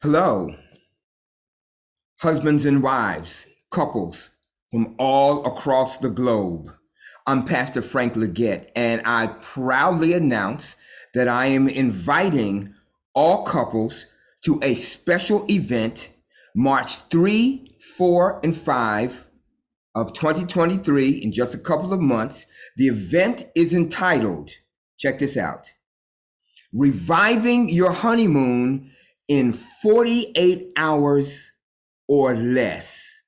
Hello, husbands and wives, couples from all across the globe. I'm Pastor Frank Leggett, and I proudly announce that I am inviting all couples to a special event March 3, 4, and 5 of 2023 in just a couple of months. The event is entitled, check this out, Reviving Your Honeymoon in 48 Hours or Less.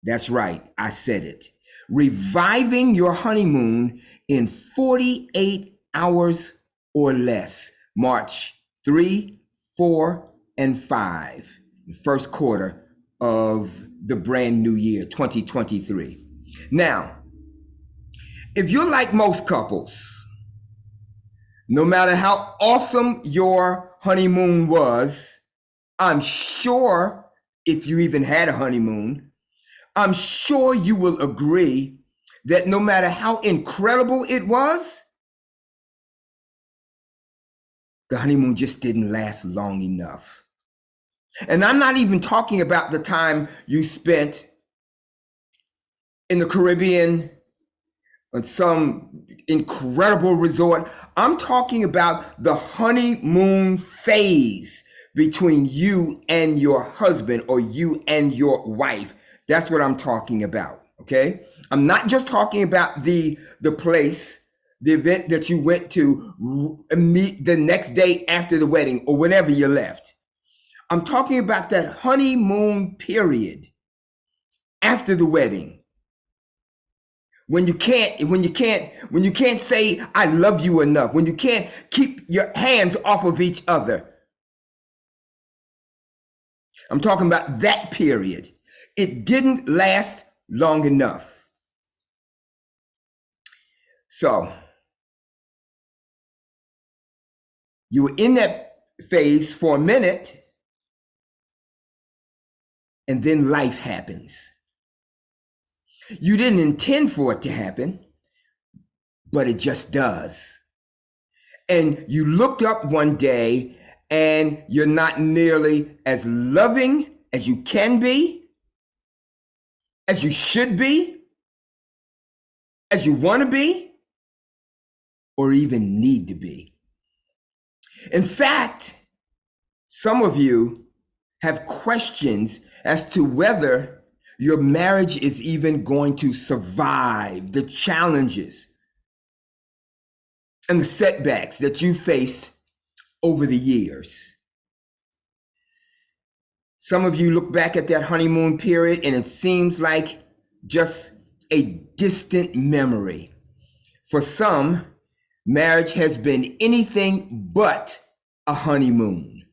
That's right, I said it. Reviving your honeymoon in 48 hours or less. March 3, 4, and 5, the first quarter of the brand new year, 2023. Now, if you're like most couples, no matter how awesome your honeymoon was, I'm sure if you even had a honeymoon, I'm sure you will agree that no matter how incredible it was, the honeymoon just didn't last long enough. And I'm not even talking about the time you spent in the Caribbean on some incredible resort. I'm talking about the honeymoon phase between you and your husband or you and your wife. That's what I'm talking about, okay? I'm not just talking about the place, the event that you went to meet the next day after the wedding or whenever you left. I'm talking about that honeymoon period after the wedding when you can't say I love you enough, when you can't keep your hands off of each other. I'm talking about that period. It didn't last long enough. So you were in that phase for a minute, and then life happens. You didn't intend for it to happen, but it just does. And you looked up one day and you're not nearly as loving as you can be, as you should be, as you want to be, or even need to be. In fact, some of you have questions as to whether your marriage is even going to survive the challenges and the setbacks that you faced over the years. Some of you look back at that honeymoon period and it seems like just a distant memory. For some, marriage has been anything but a honeymoon.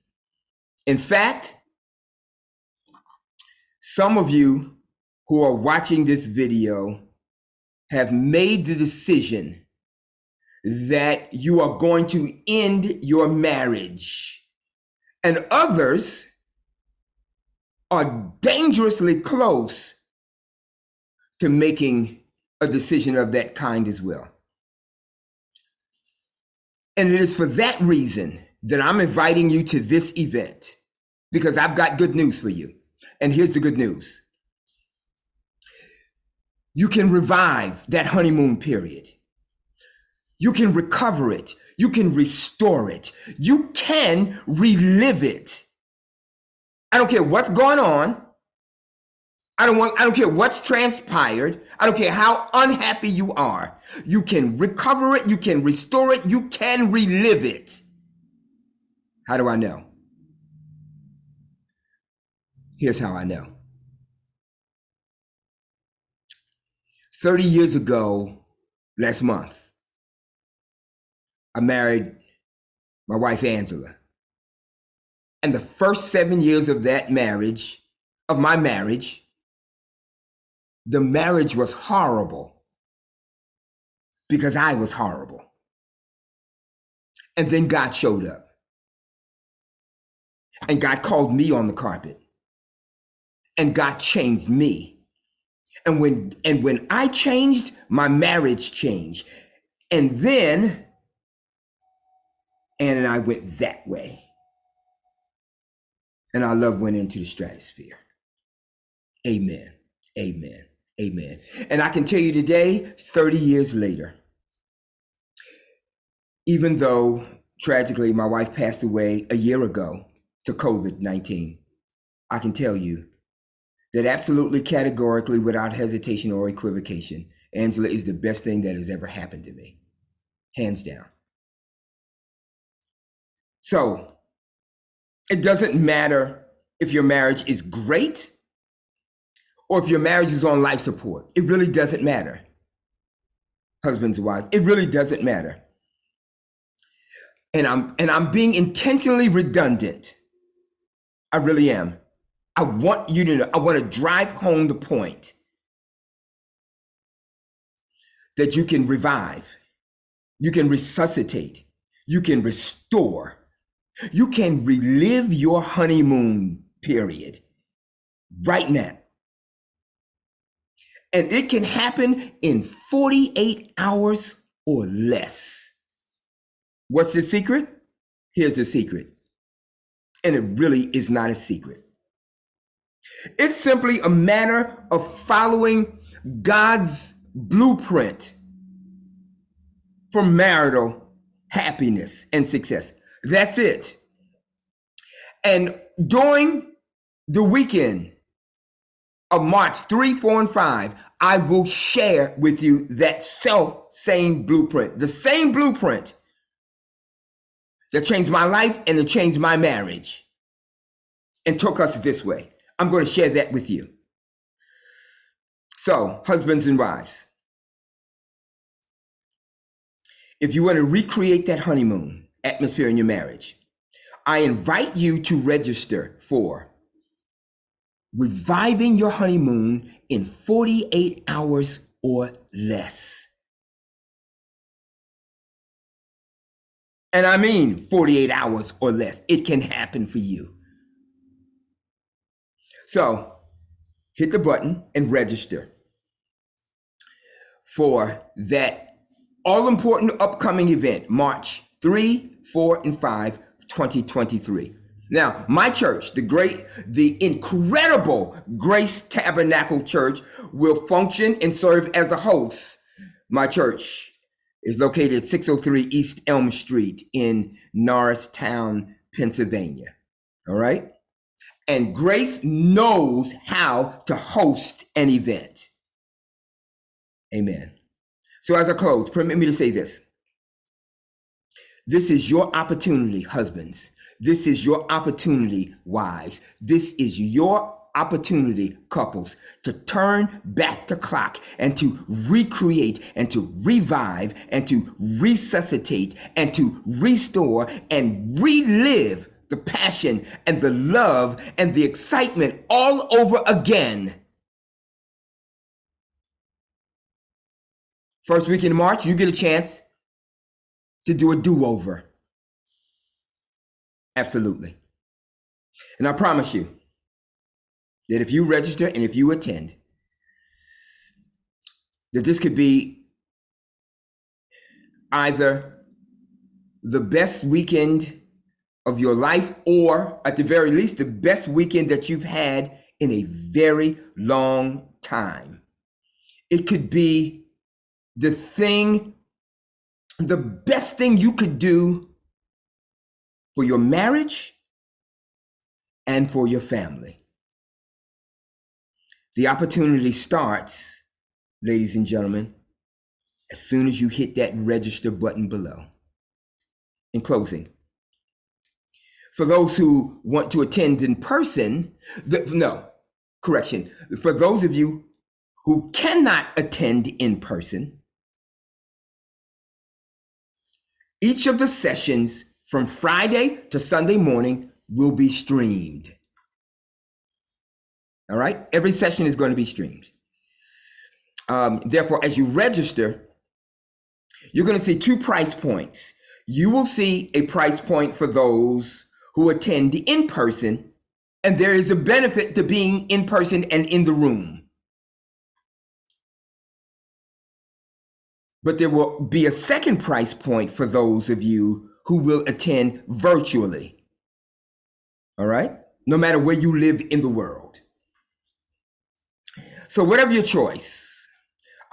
In fact, some of you who are watching this video have made the decision that you are going to end your marriage, and others are dangerously close to making a decision of that kind as well. And it is for that reason that I'm inviting you to this event, because I've got good news for you. And here's the good news. You can revive that honeymoon period. You can recover it. You can restore it. You can relive it. I don't care what's going on. I don't care what's transpired. I don't care how unhappy you are. You can recover it. You can restore it. You can relive it. How do I know? Here's how I know. 30 years ago, last month, I married my wife, Angela. And the first 7 years of that marriage, of my marriage, the marriage was horrible because I was horrible. And then God showed up. And God called me on the carpet. And God changed me. And when I changed, my marriage changed. And then Ann and I went that way. and our love went into the stratosphere. Amen. Amen. Amen. And I can tell you today, 30 years later, even though tragically my wife passed away a year ago to COVID-19, I can tell you that absolutely categorically, without hesitation or equivocation, Angela is the best thing that has ever happened to me. Hands down. So it doesn't matter if your marriage is great or if your marriage is on life support. It really doesn't matter. Husbands and wives, it really doesn't matter. And I'm being intentionally redundant. I really am. I want you to know, I want to drive home the point that you can revive, you can resuscitate, you can restore, you can relive your honeymoon period right now. And it can happen in 48 hours or less. What's the secret? Here's the secret. And it really is not a secret. It's simply a matter of following God's blueprint for marital happiness and success. That's it. And during the weekend of March 3, 4, and 5, I will share with you that same blueprint, the same blueprint that changed my life and it changed my marriage and took us this way. I'm going to share that with you. So, husbands and wives, if you want to recreate that honeymoon atmosphere in your marriage, I invite you to register for Reviving Your Honeymoon in 48 Hours or Less. And I mean 48 hours or less. It can happen for you. So hit the button and register for that all-important upcoming event, March 3, 4, and 5, 2023. Now, my church, the incredible Grace Tabernacle Church, will function and serve as the host. My church is located at 603 East Elm Street in Norristown, Pennsylvania. All right? And Grace knows how to host an event. Amen. So as I close, permit me to say this. This is your opportunity, husbands. This is your opportunity, wives. This is your opportunity, couples, to turn back the clock and to recreate and to revive and to resuscitate and to restore and relive the passion and the love and the excitement all over again. First week in March, you get a chance to do a do-over. Absolutely. And I promise you that if you register and if you attend, that this could be either the best weekend of your life or at the very least the best weekend that you've had in a very long time. It could be the best thing you could do for your marriage and for your family. The opportunity starts, ladies and gentlemen, as soon as you hit that register button below. In closing, for those who want to attend in person, for those of you who cannot attend in person, each of the sessions from Friday to Sunday morning will be streamed. All right? Every session is going to be streamed. Therefore, as you register, you're going to see two price points. You will see a price point for those who attend in person, and there is a benefit to being in person and in the room. But there will be a second price point for those of you who will attend virtually. All right? no matter where you live in the world. So whatever your choice,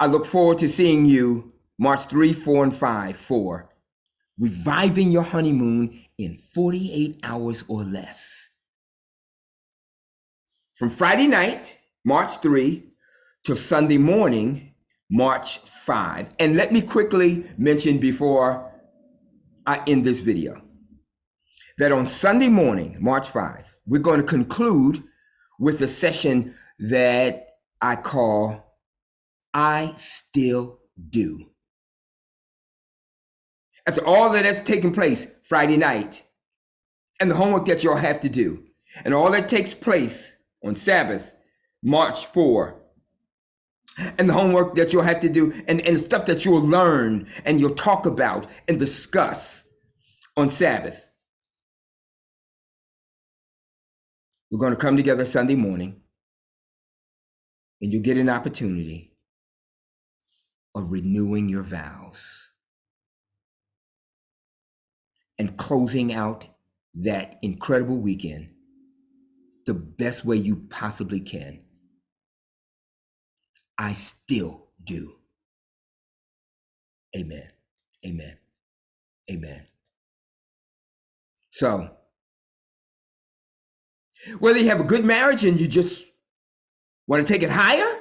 I look forward to seeing you March 3, 4, and 5 for Reviving Your Honeymoon in 48 Hours or Less. From Friday night, March 3, to Sunday morning, March 5. And let me quickly mention before I end this video that on Sunday morning, March 5, we're going to conclude with a session that I call I Still Do. After all that has taken place Friday night and the homework that you'll have to do, and all that takes place on Sabbath, March 4, and the homework that you'll have to do, and the stuff that you'll learn and you'll talk about and discuss on Sabbath, we're going to come together Sunday morning, and you'll get an opportunity of renewing your vows and closing out that incredible weekend the best way you possibly can. I still do. Amen. Amen. Amen. So, whether you have a good marriage and you just want to take it higher,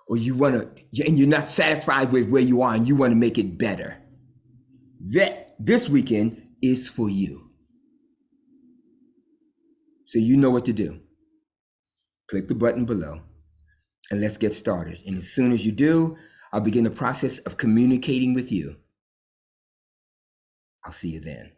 or you want to, and you're not satisfied with where you are and you want to make it better, that this weekend is for you. So you know what to do. Click the button below and let's get started. And as soon as you do, I'll begin the process of communicating with you. I'll see you then.